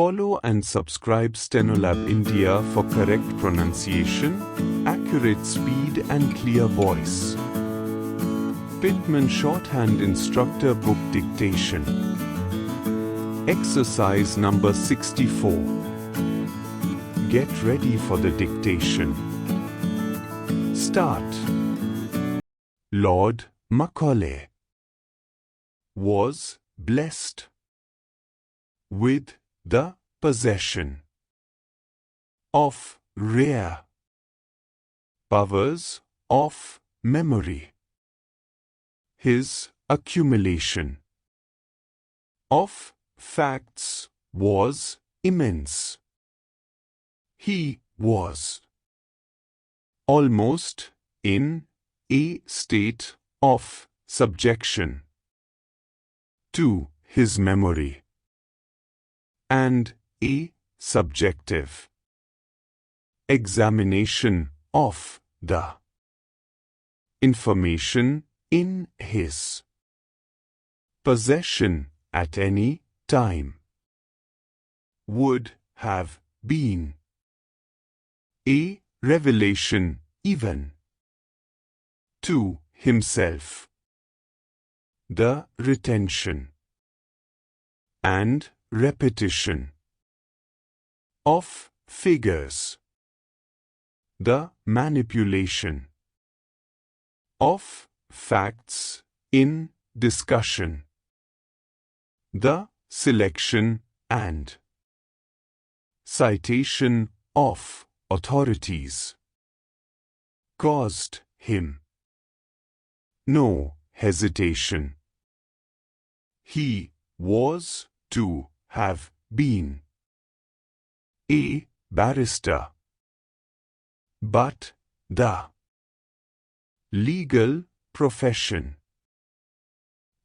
Follow and subscribe Stenolab India for correct pronunciation, accurate speed and clear voice. Pitman Shorthand Instructor Book Dictation. Exercise number 64. Get ready for the dictation. Start. Lord Macaulay was blessed with the possession of rare powers of memory. His accumulation of facts was immense. He was almost in a state of subjection to his memory, and a subjective examination of the information in his possession at any time would have been a revelation even to himself. The retention and repetition of figures, the manipulation of facts in discussion, the selection and citation of authorities caused him no hesitation. He was to have been a barrister, but the legal profession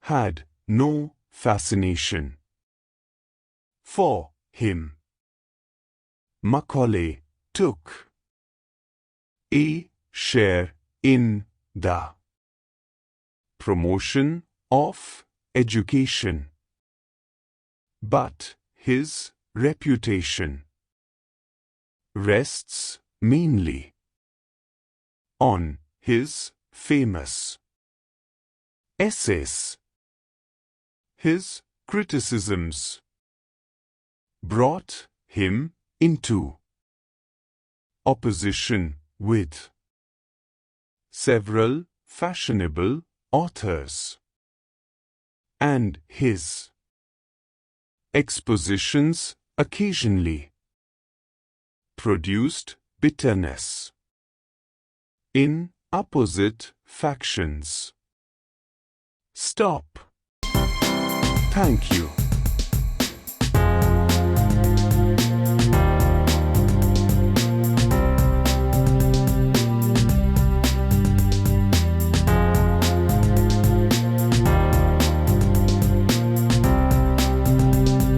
had no fascination for him. Macaulay took a share in the promotion of education, but his reputation rests mainly on his famous essays. His criticisms brought him into opposition with several fashionable authors, and his expositions occasionally produced bitterness in opposite factions. Stop. Thank you.